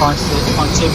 5-6